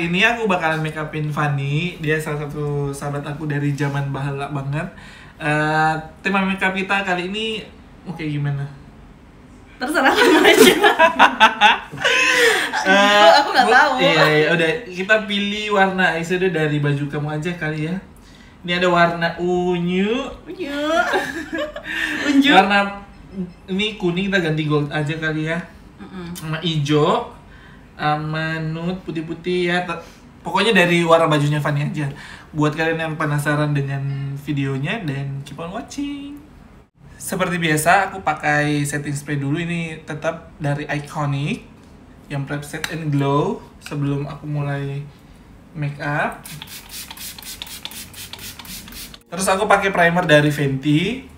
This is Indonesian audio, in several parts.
kali ini aku bakalan make upin Fanny. Dia salah satu sahabat aku dari zaman bahala banget. Tema make up kita kali ini oke gimana? Terserah kamu aja. Aku nggak tahu. Iya, udah kita pilih warna eyeshadow dari baju kamu aja kali ya. Ini ada warna unyu. Warna ini kuning, kita ganti gold aja kali ya. Sama hijau. Sama nude putih-putih ya. Pokoknya dari warna bajunya Fanny aja. Buat kalian yang penasaran dengan videonya, dan keep on watching. Seperti biasa aku pakai setting spray dulu. Ini tetap dari Iconic yang Prep Set and Glow sebelum aku mulai make up. Terus aku pakai primer dari Fenty.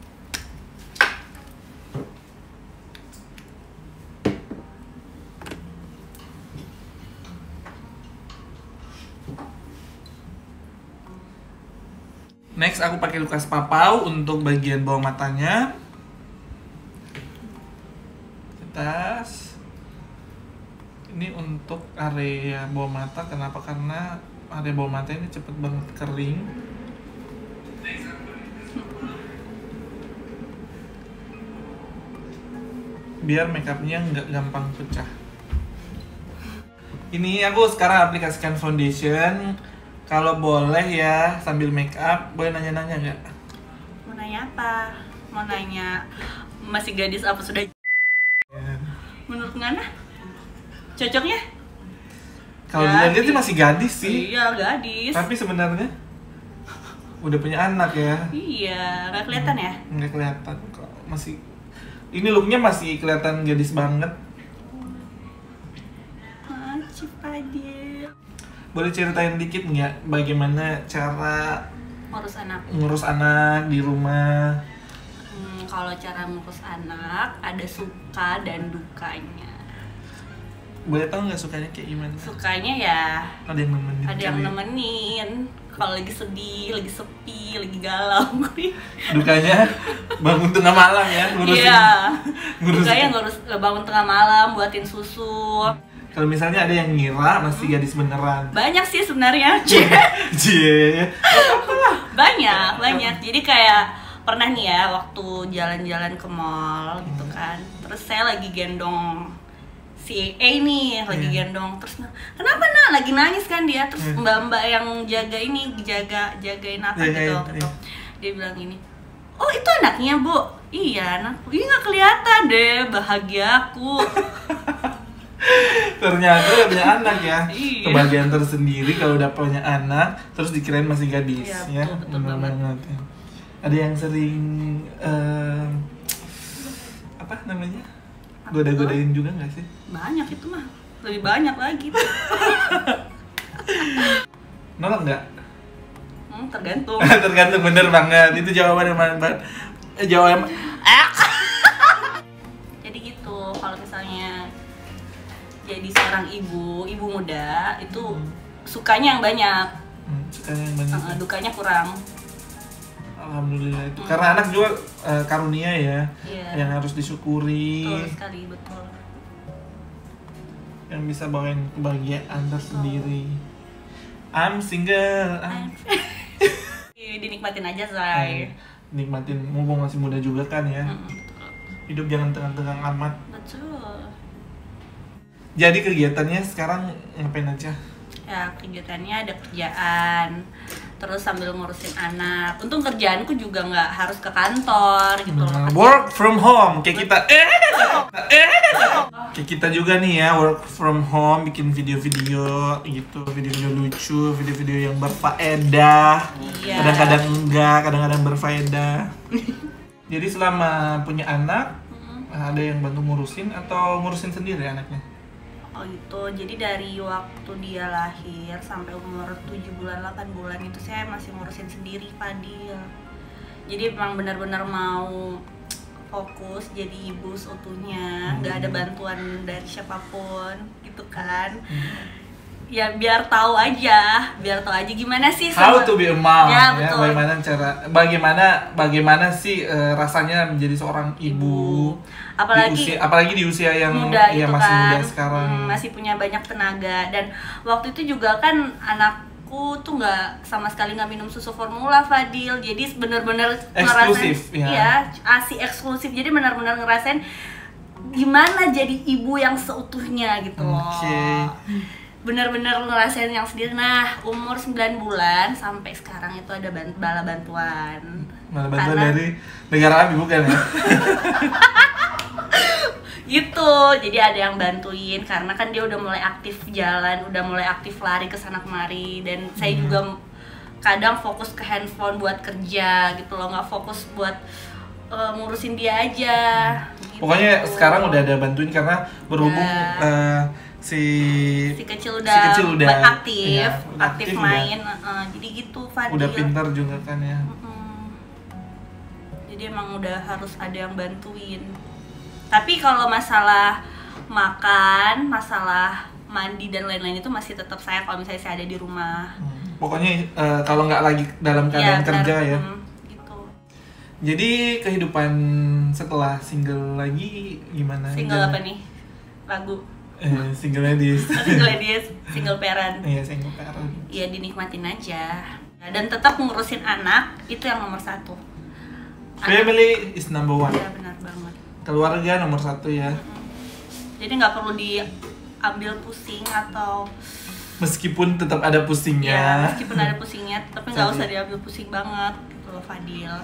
Next aku pakai Lucas Papau untuk bagian bawah matanya. Atas. Ini untuk area bawah mata. Kenapa? Karena area bawah mata ini cepet banget kering. Biar makeupnya nggak gampang pecah. Ini aku sekarang aplikasikan foundation. Kalau boleh ya, sambil make up, boleh nanya-nanya nggak? Mau nanya apa? Mau nanya masih gadis apa sudah? Ya. Menurut Ngana? Cocoknya? Kalau dilihat sih masih gadis sih. Iya, gadis. Tapi sebenarnya udah punya anak ya. Iya, nggak kelihatan ya? Nggak kelihatan kok. Masih, ini looknya masih kelihatan gadis banget. Cipadil. Boleh ceritain dikit nggak bagaimana cara ngurus anak di rumah? Kalau cara ngurus anak ada suka dan dukanya. Boleh tahu nggak sukanya kayak gimana? Sukanya ya Ada yang nemenin. Ada yang nemenin. Kalau lagi sedih, lagi sepi, lagi galau. Dukanya bangun tengah malam ya ngurusin. Iya. Dukanya ngurus bangun tengah malam, buatin susu. Kalau misalnya ada yang ngira masih gadis beneran. Banyak sih sebenarnya. Banyak. Jadi kayak pernah nih ya waktu jalan-jalan ke mall gitu kan. Terus saya lagi gendong si A nih, lagi gendong. Terus kenapa nak? Lagi nangis kan dia. Terus mbak-mbak yang jaga ini jagain apa gitu. Dia bilang gini, "Oh, itu anaknya, Bu?" "Iya, anakku." "Ih, nggak kelihatan deh, bahagia aku." Ternyata punya anak ya. Iya. Kebahagiaan tersendiri kalau udah punya anak terus dikirain masih gadis. Iya, ya. betul banget ya. Ada yang sering apa namanya, goda-godain juga nggak sih? Banyak itu mah, lebih banyak lagi. Nolak nggak? Tergantung. Tergantung, bener banget. Itu jawaban yang banget. Jawaban. Jadi gitu, kalau misalnya jadi seorang ibu muda itu sukanya yang banyak, Sukanya yang banyak. Dukanya kurang. Alhamdulillah itu. Karena anak juga karunia ya, yang harus disyukuri. Betul sekali, betul. Yang bisa bawain kebahagiaan tersendiri. I'm single. Dinikmatin aja, Say. Nikmatin, mumpung masih muda juga kan ya. Hidup jangan tegang-tegang amat. Betul. Jadi kegiatannya sekarang ngapain aja? Ya, kegiatannya ada kerjaan, terus sambil ngurusin anak. Untung kerjaanku juga nggak harus ke kantor gitu loh. Work from home kayak kita. Kayak kita juga nih ya, work from home, bikin video-video gitu, video-video lucu, video-video yang berfaedah. Iya. Kadang-kadang enggak, kadang-kadang berfaedah. Jadi selama punya anak, ada yang bantu ngurusin atau ngurusin sendiri anaknya? Oh itu, jadi dari waktu dia lahir sampai umur 7 bulan, 8 bulan itu saya masih ngurusin sendiri Fadil. Jadi memang benar-benar mau fokus jadi ibu seutuhnya, nggak ada bantuan dari siapapun gitu kan. ya biar tahu aja gimana sih how to be a mom ya, ya, betul. bagaimana sih rasanya menjadi seorang ibu, apalagi di usia yang muda ya, itu masih kan, muda sekarang, masih punya banyak tenaga. Dan waktu itu juga kan anakku tuh nggak sama sekali nggak minum susu formula, Fadil, jadi bener-bener eksklusif ngerasain, ya, iya, ASI eksklusif, jadi bener-bener ngerasain gimana jadi ibu yang seutuhnya gitu loh. Bener-bener ngerasain yang sendiri. Nah, umur 9 bulan sampai sekarang itu ada bala bantuan. Bala bantuan dari negara Abi bukan ya? Gitu, jadi ada yang bantuin karena kan dia udah mulai aktif jalan, udah mulai aktif lari ke sana kemari. Dan saya juga kadang fokus ke handphone buat kerja gitu loh, nggak fokus buat ngurusin dia aja gitu. Pokoknya sekarang udah ada bantuin karena berhubung si kecil udah aktif main, jadi gitu Fadil. Udah pintar juga kan ya. Jadi emang udah harus ada yang bantuin. Tapi kalau masalah makan, masalah mandi dan lain-lain itu masih tetap saya kalau misalnya saya ada di rumah. Pokoknya kalau nggak lagi dalam keadaan kerja ya. Gitu. Jadi kehidupan setelah single lagi gimana? Single apa nih? Lagu? Single ladies. Single parent. Iya, single parent. Iya, dinikmatin aja. Dan tetap ngurusin anak, itu yang nomor 1. Family is number 1. Iya, benar banget. Keluarga nomor 1 ya. Jadi nggak perlu diambil pusing atau meskipun tetap ada pusingnya. Ya, meskipun ada pusingnya, tapi nggak usah diambil pusing banget gitu loh, Fadil.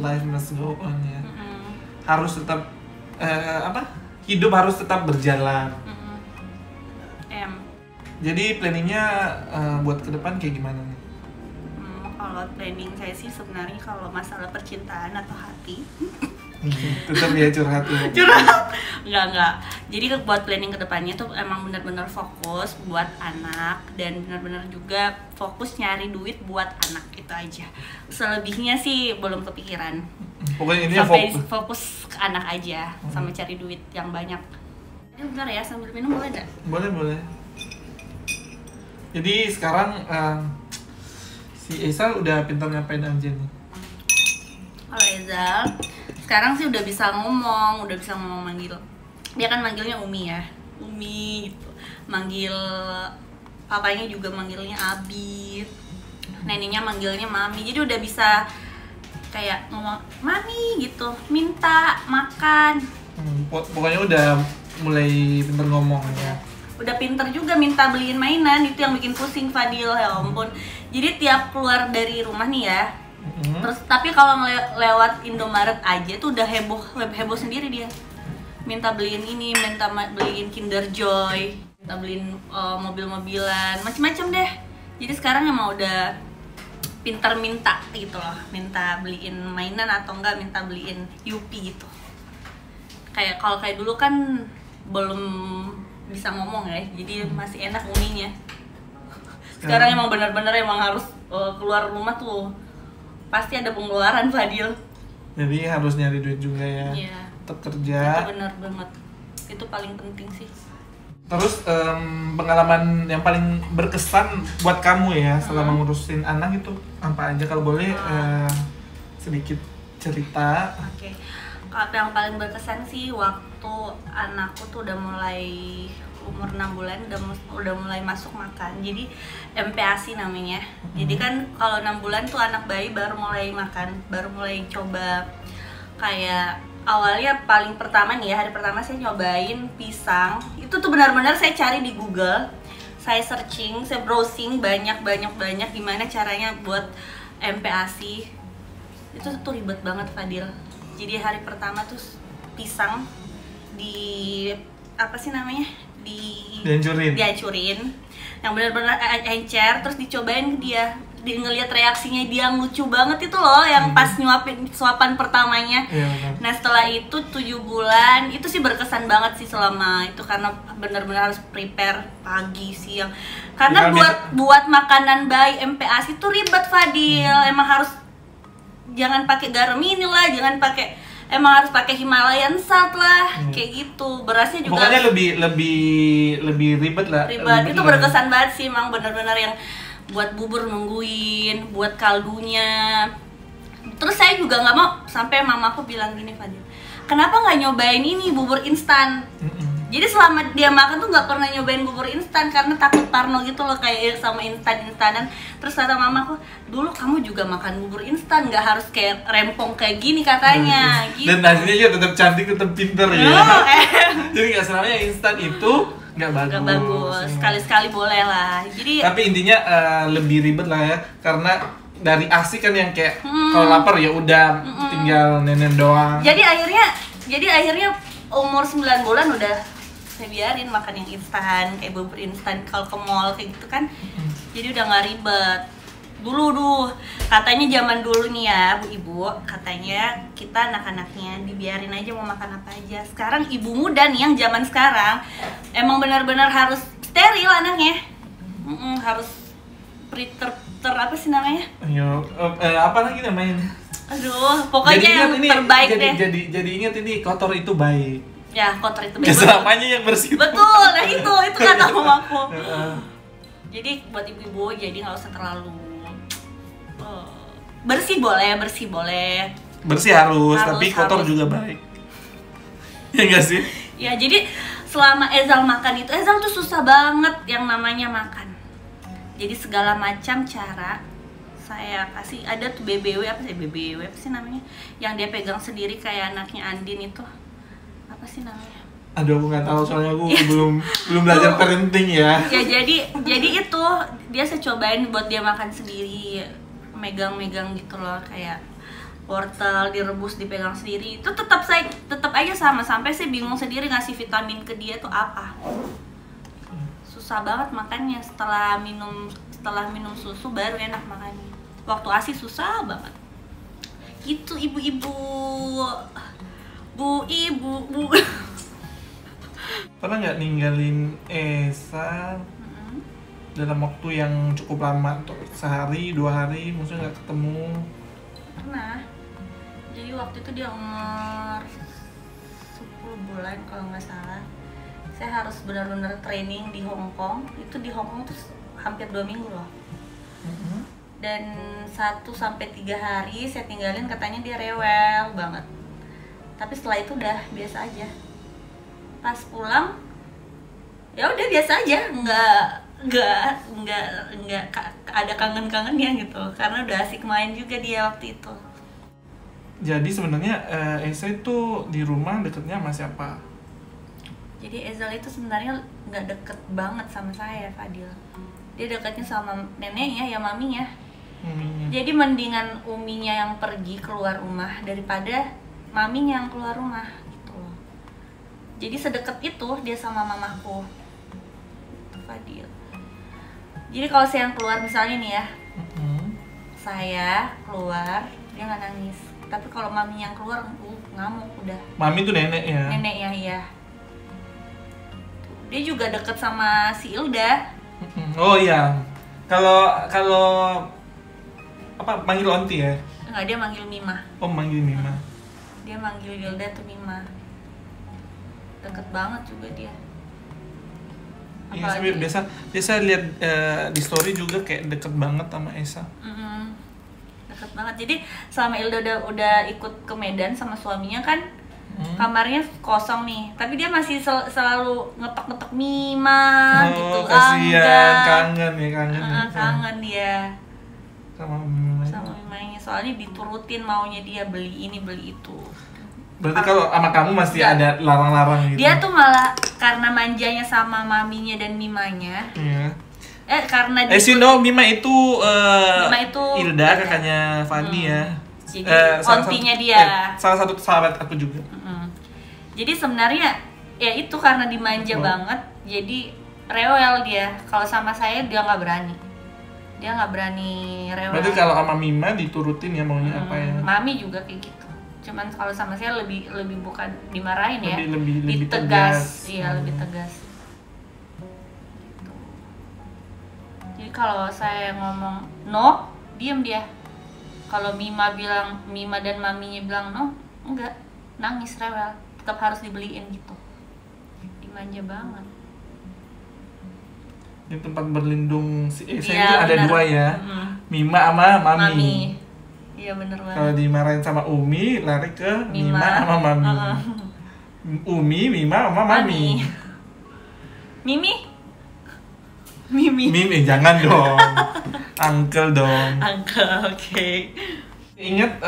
Life must go on ya. Harus tetap hidup harus tetap berjalan. Jadi planningnya buat ke depan kayak gimana nih? Kalau planning saya sih sebenarnya kalau masalah percintaan atau hati tetap ya curhat ya. Curhat? Enggak. Jadi buat planning kedepannya tuh emang benar-benar fokus buat anak dan benar-benar juga fokus nyari duit buat anak, itu aja. Selebihnya sih belum kepikiran. Pokoknya ini fokus ke anak aja sama cari duit yang banyak. Ini bentar ya, sambil minum boleh nggak? Boleh. Jadi sekarang si Ezal udah pintar ngapain aja nih? Kalau Ezal sekarang sih udah bisa ngomong manggil. Dia kan manggilnya Umi ya, Umi gitu. Manggil papanya juga manggilnya Abi, neneknya manggilnya Mami. Jadi udah bisa kayak ngomong Mami gitu, minta makan. Pokoknya udah mulai pintar ngomong ya. Udah pinter juga minta beliin mainan, itu yang bikin pusing Fadil, ya ampun. Jadi tiap keluar dari rumah nih ya, terus tapi kalau lewat Indomaret aja tuh udah heboh sendiri dia. Minta beliin ini, minta beliin Kinder Joy, minta beliin mobil-mobilan, macem-macem deh. Jadi sekarang emang udah pinter minta gitu loh, minta beliin mainan atau enggak minta beliin Yupi gitu. Kayak kalau kayak dulu kan belum bisa ngomong ya, jadi masih enak Uminya. Sekarang emang benar-benar emang harus keluar rumah tuh pasti ada pengeluaran, Fadil. Jadi harus nyari duit juga ya. Iya. Tetap kerja. Itu benar banget. Itu paling penting sih. Terus pengalaman yang paling berkesan buat kamu ya selama ngurusin anak itu apa aja, kalau boleh sedikit cerita. Oke. Kalau yang paling berkesan sih waktu anakku tuh udah mulai umur 6 bulan udah mulai masuk makan. Jadi MPASI namanya. Jadi kan kalau 6 bulan tuh anak bayi baru mulai makan, baru mulai coba. Kayak awalnya paling pertama nih ya, hari pertama saya nyobain pisang. Itu tuh benar-benar saya cari di Google. Saya searching, saya browsing banyak gimana caranya buat MPASI. Itu tuh ribet banget, Fadil. Jadi hari pertama tuh pisang dihancurin yang benar-benar encer, terus dicobain ke dia, ngelihat reaksinya dia lucu banget itu loh, yang pas nyuapin suapan pertamanya. Nah setelah itu 7 bulan itu sih berkesan banget sih selama itu, karena benar-benar harus prepare pagi siang, karena buat makanan bayi MPASI itu ribet, Fadil. Emang harus jangan pakai garam inilah, jangan pakai emang harus pakai Himalayan salt lah, kayak gitu. Berasnya juga pokoknya lebih ribet lah. Ribet. Itu berkesan banget sih, emang bener-bener yang buat bubur nungguin, buat kaldunya. Terus saya juga nggak mau, sampai mamaku bilang gini, Fadil, kenapa nggak nyobain ini bubur instan? Jadi selama dia makan tuh nggak pernah nyobain bubur instan karena takut parno gitu loh, kayak sama instanan. Terus kata mamaku, dulu kamu juga makan bubur instan, nggak harus kayak rempong kayak gini katanya. Gitu. Dan hasilnya juga tetap cantik, tetap pinter ya. Jadi nggak selamanya instan itu nggak bagus. Nggak bagus, sekali-sekali boleh lah. Jadi tapi intinya lebih ribet lah ya, karena dari ASI kan yang kayak kalau lapar ya udah tinggal nenen doang. Jadi akhirnya umur 9 bulan udah saya biarin makan yang instan, kayak bubur instan kalau ke mall kayak gitu kan. Jadi udah nggak ribet. Dulu katanya zaman dulu nih ya Bu Ibu, katanya kita anak-anaknya dibiarin aja mau makan apa aja. Sekarang ibu muda nih yang zaman sekarang emang benar-benar harus steril anaknya. Harus apa sih namanya? Ayo, apa lagi namanya? Aduh, pokoknya yang terbaik deh. Jadi ingat ini, kotor itu baik. Ya, kotor itu baik. Selamanya yang bersih. Betul, nah itu kata mamaku. Jadi buat ibu-ibu, jadi nggak usah terlalu bersih boleh. Bersih harus tapi kotor juga baik. Ya nggak sih? Ya, jadi selama Ezal makan itu, Ezal tuh susah banget yang namanya makan. Jadi segala macam cara saya kasih, ada tuh BBW apa sih namanya, yang dia pegang sendiri kayak anaknya Andin itu, apa sih namanya? Aduh, aku nggak tahu soalnya aku belum belajar parenting ya. Ya jadi itu dia saya cobain buat dia makan sendiri, megang gitu loh, kayak wortel direbus dipegang sendiri. Itu tetap aja sama, sampai saya bingung sendiri ngasih vitamin ke dia tuh apa. Susah banget makannya, setelah minum susu baru enak makannya. Waktu ASI susah banget. Itu ibu-ibu. Bu. Pernah nggak ninggalin Esa dalam waktu yang cukup lama, untuk sehari, 2 hari, maksudnya nggak ketemu? Pernah. Jadi waktu itu dia umur 10 bulan kalau nggak salah. Saya harus benar-benar training di Hong Kong. Itu di Hong Kong tuh hampir 2 minggu loh. Dan 1-3 hari saya tinggalin, katanya dia rewel banget. Tapi setelah itu udah biasa aja. Pas pulang ya udah biasa aja, nggak ada kangen-kangennya gitu, karena udah asik main juga dia waktu itu. Jadi sebenarnya Esa itu di rumah deketnya sama siapa? Jadi Ezal itu sebenarnya nggak deket banget sama saya, Fadil. Dia deketnya sama neneknya ya, maminya. Jadi mendingan uminya yang pergi keluar rumah daripada maminya yang keluar rumah gitu loh. Jadi sedekat itu dia sama mamaku, itu Fadil. Jadi kalau saya yang keluar misalnya nih ya, saya keluar dia nggak nangis. Tapi kalau mami yang keluar ngamuk udah. Mami tuh nenek ya? Neneknya iya. Dia juga deket sama si Ilda. Oh iya. Kalau apa, manggil Onti ya? Enggak, dia manggil Mima. Oh, manggil Mima. Dia manggil Ilda tuh Mima. Deket banget juga dia. Iya, saya biasa lihat di story juga kayak deket banget sama Esa. Deket banget. Jadi selama Ilda udah ikut ke Medan sama suaminya kan, kamarnya kosong nih, tapi dia masih selalu ngetok-ngetok Mima gitu. Kasihan, kangen ya. Kangen dia sama Mima. Sama Mimanya, soalnya diturutin maunya dia, beli ini beli itu. Berarti kalau sama kamu masih ada larang-larang gitu? Dia tuh malah karena manjanya sama maminya dan Mimanya. Iya. Karena Mima itu Ilda, kakaknya Fanny ya. Jadi ontinya dia. Salah satu sahabat aku juga. Jadi sebenarnya ya itu karena dimanja banget, jadi rewel dia. Kalau sama saya dia nggak berani. Dia nggak berani rewel. Berarti kalau sama Mima diturutin ya maunya apa ya? Mami juga kayak gitu. Cuman kalau sama saya lebih bukan dimarahin ya. Lebih tegas. Iya, lebih tegas. Gitu. Jadi kalau saya ngomong no, diem dia. Kalau Mima dan maminya bilang no, enggak. nangis rewel, tetap harus dibeliin gitu, dimanja banget. Di tempat berlindung si Esa Iya, itu ada bener. 2 ya, Mima sama Mami. Iya bener Kalau banget. dimarahin sama Umi, lari ke Mima sama Mami. Umi, Mima sama Mami. Mimi. Mimi, jangan dong. Uncle dong. Uncle, oke. Ingat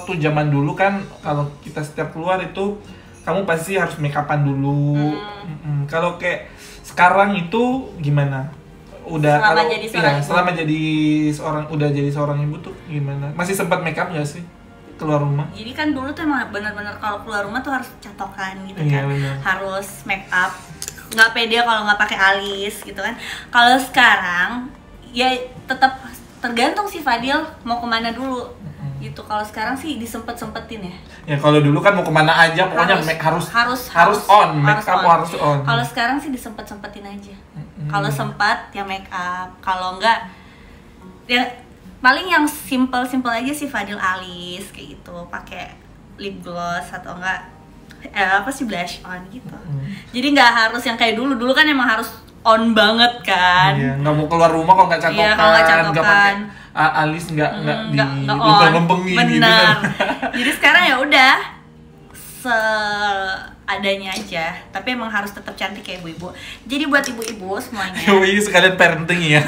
waktu zaman dulu kan, kalau kita setiap keluar itu kamu pasti harus make upan dulu. Kalau kayak sekarang itu gimana? Udah Selama kalau jadi seorang ibu. selama jadi seorang ibu tuh gimana? Masih sempat make up nggak sih keluar rumah? Jadi kan dulu tuh emang benar-benar kalau keluar rumah tuh harus catokan gitu Iya, kan, benar. harus make up, nggak pede kalau nggak pakai alis gitu kan. Kalau sekarang ya tetap tergantung si Fadil mau kemana dulu gitu. Kalau sekarang sih disempet-sempetin ya. Ya kalau dulu kan mau kemana aja pokoknya harus on, make up harus on. Kalau sekarang sih disempet-sempetin aja. Kalau sempat ya make up, kalau enggak ya paling yang simple aja sih Fadil alis kayak gitu, pakai lip gloss atau enggak apa sih blush on gitu. Jadi nggak harus yang kayak dulu kan emang harus on banget kan. Iya, nggak mau keluar rumah kalau nggak catokan, Iya, kalau nggak catokan. nggak pakai alis nggak Nggak lempeng-lempengin gitu kan. Jadi sekarang ya udah seadanya aja, tapi emang harus tetap cantik kayak ibu-ibu. Jadi buat ibu-ibu semuanya, Wih, sekalian parenting ya.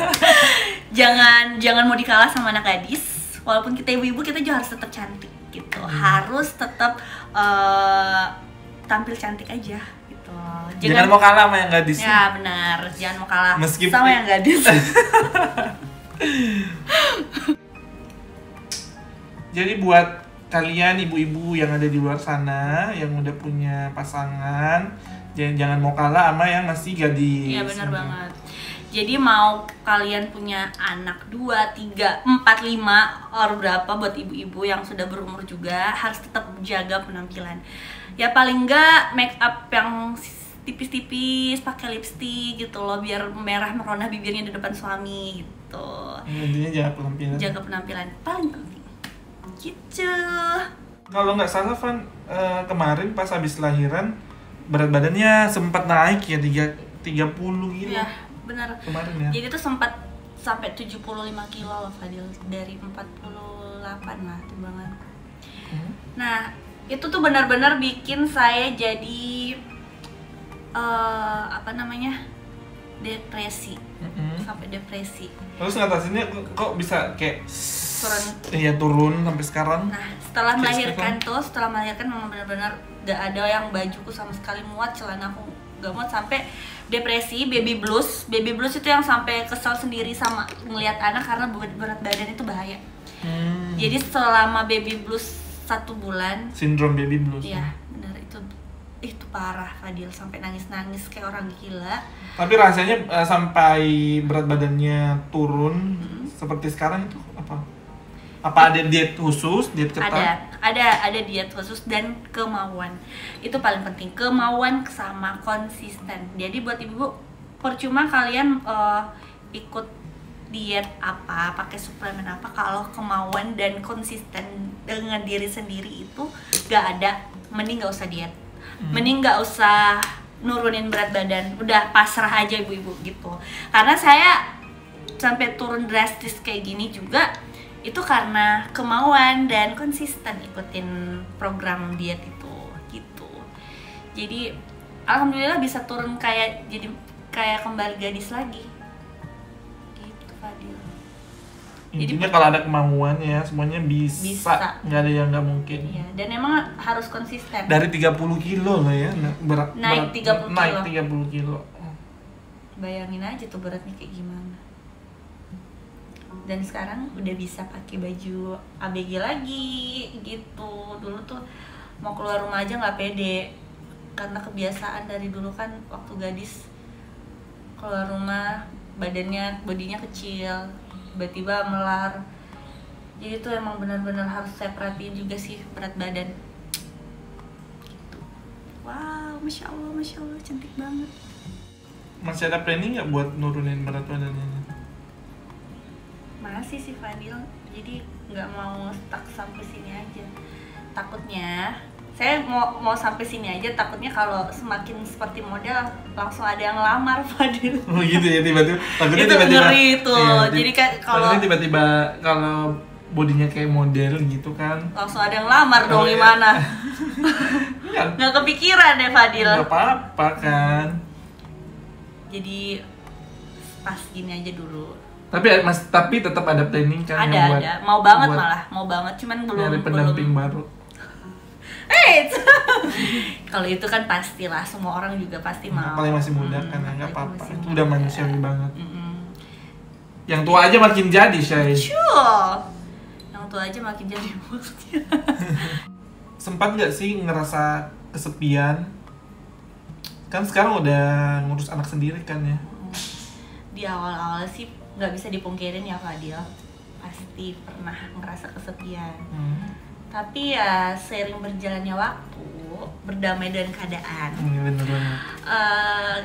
jangan mau dikalah sama anak gadis. Walaupun kita ibu-ibu, kita juga harus tetap cantik gitu. Harus tetap tampil cantik aja gitu. Jangan mau kalah sama yang gadis. Ya benar, jangan mau kalah Meskipun- sama yang gadis. Jadi buat kalian ibu-ibu yang ada di luar sana yang udah punya pasangan, jangan mau kalah sama yang masih gadis. Iya benar banget. Jadi mau kalian punya anak 2, 3, 4, 5 or berapa, buat ibu-ibu yang sudah berumur juga harus tetap jaga penampilan. Ya paling enggak make up yang tipis-tipis, pakai lipstick gitu loh, biar merah merona bibirnya di depan suami gitu. Intinya jaga penampilan. Jaga penampilan paling penting. Gitu. Kalau nggak salah Van, kemarin pas habis lahiran berat badannya sempat naik ya 30 gitu. Iya, benar. Kemarin ya. Jadi tuh sempat sampai 75 kilo loh Fadil, dari 48 lah timbangan. Nah, itu tuh benar-benar bikin saya jadi depresi. Sampai depresi. Terus ngatasinnya kok bisa kayak Turun. Iya, turun sampai sekarang. Nah, setelah Kayak melahirkan memang benar-benar gak ada yang bajuku sama sekali muat, celana aku gak muat, sampai depresi, baby blues itu yang sampai kesel sendiri sama ngelihat anak karena berat badan itu bahaya. Jadi selama baby blues 1 bulan, Sindrom baby blues. iya benar, itu parah Fadil, sampai nangis kayak orang gila. Tapi rasanya sampai berat badannya turun seperti sekarang itu apa? Apa ada diet khusus, diet ketat? Ada diet khusus dan kemauan. Itu paling penting, kemauan sama konsisten. Jadi buat ibu, percuma kalian ikut diet apa, pakai suplemen apa, kalau kemauan dan konsisten dengan diri sendiri itu gak ada, mending gak usah diet. Mending gak usah nurunin berat badan, udah pasrah aja ibu-ibu gitu. Karena saya sampai turun drastis kayak gini juga itu karena kemauan dan konsisten ikutin program diet itu gitu. Jadi alhamdulillah bisa turun kayak kembali gadis lagi gitu Fadil. Intinya kalau ada kemauan ya semuanya bisa. Nggak ada yang nggak mungkin. Iya, dan emang harus konsisten. Dari 30 kilo loh ya, Naik 30 kilo. Bayangin aja tuh beratnya kayak gimana. Dan sekarang udah bisa pakai baju ABG lagi gitu. Dulu tuh mau keluar rumah aja nggak pede karena kebiasaan dari dulu kan, waktu gadis keluar rumah bodinya kecil, tiba-tiba melar. Jadi tuh emang benar-benar harus saya perhatiin juga sih berat badan gitu. Wow, masya Allah cantik banget. Masih ada planning nggak buat nurunin berat badannya? Masih sih Fadil, jadi nggak mau stuck sampai sini aja. Takutnya Saya mau sampai sini aja, takutnya kalau semakin seperti model langsung ada yang lamar Fadil. Oh gitu ya, tiba-tiba takutnya Itu tiba-tiba ngeri itu. iya, Jadi kayak kalau takutnya tiba-tiba kalau bodinya kayak model gitu kan langsung ada yang lamar dong, iya. gimana? Nggak, Nggak kepikiran deh Fadil. nggak apa-apa kan. Jadi pas gini aja dulu. Tapi tetap ada planning kan yang buat, Ada, mau banget buat malah, mau banget, cuman nyari pendamping belum. baru. Kalau itu kan pastilah, semua orang juga pasti mau. Apalagi masih muda kan, nggak apalagi apa-apa. masih Itu muda. udah manusiawi banget. Mm-mm. Yang tua aja makin jadi, Syai. Sure. Yang tua aja makin jadi maksudnya. Sempat nggak sih ngerasa kesepian? Kan sekarang udah ngurus anak sendiri kan ya. Di awal-awal sih nggak bisa dipungkirin ya Fadil, pasti pernah ngerasa kesepian. Tapi ya seiring berjalannya waktu, berdamai dengan keadaan, Bener banget.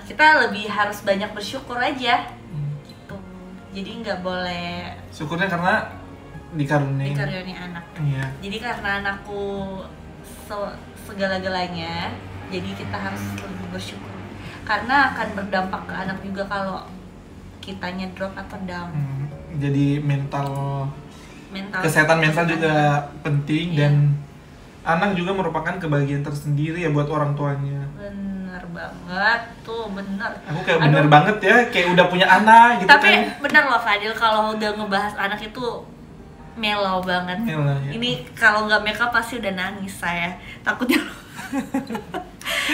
kita lebih harus banyak bersyukur aja gitu. Jadi nggak boleh Syukurnya karena dikaruniai. dikaruniai anak. Iya. Jadi karena anakku segala-galanya, jadi kita harus lebih bersyukur. Karena akan berdampak ke anak juga kalau kitanya drop atau down. Jadi kesehatan mental juga penting. Iya. Dan anak juga merupakan kebahagiaan tersendiri ya buat orang tuanya. Bener banget tuh, bener. Aku kayak bener banget ya, kayak udah punya anak gitu. Tapi kan. bener loh Fadil, kalau udah ngebahas anak itu mellow banget. Mellow, ya. Ini kalau nggak makeup pasti udah nangis saya. Takutnya.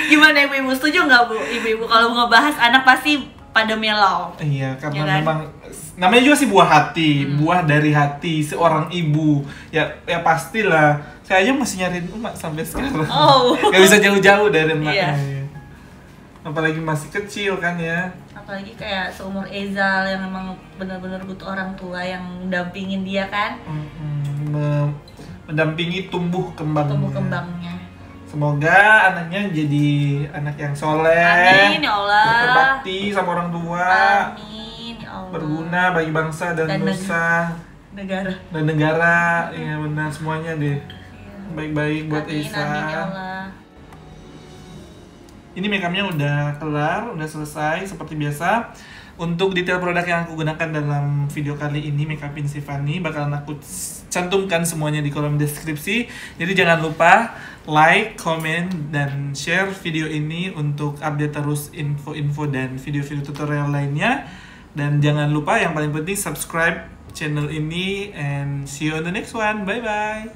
Gimana ibu-ibu, setuju nggak Bu? Ibu-ibu kalau ngebahas anak pasti pada mellow. Iya, karena Ya kan? memang namanya juga sih buah hati, buah dari hati seorang ibu. Ya pastilah. Saya aja masih nyariin emak sampai sekarang. Oh. Gak bisa jauh-jauh dari emaknya. Iya. Apalagi masih kecil kan ya. Apalagi kayak seumur Ezal yang memang benar-benar butuh orang tua yang dampingin dia kan, Mendampingi tumbuh kembangnya. Semoga anaknya jadi anak yang soleh, Amin ya Allah. berbakti sama orang tua, Amin ya Allah. berguna bagi bangsa dan nusa negara. dan negara. Ya benar semuanya deh. Baik-baik buat Amin, Esa. amin ya Allah. Ini makeupnya udah kelar, udah selesai seperti biasa. Untuk detail produk yang aku gunakan dalam video kali ini, Makeupin Sifani, bakalan aku cantumkan semuanya di kolom deskripsi. Jadi jangan lupa like, comment, dan share video ini untuk update terus info-info dan video-video tutorial lainnya. Dan jangan lupa yang paling penting subscribe channel ini, and see you on the next one. Bye-bye.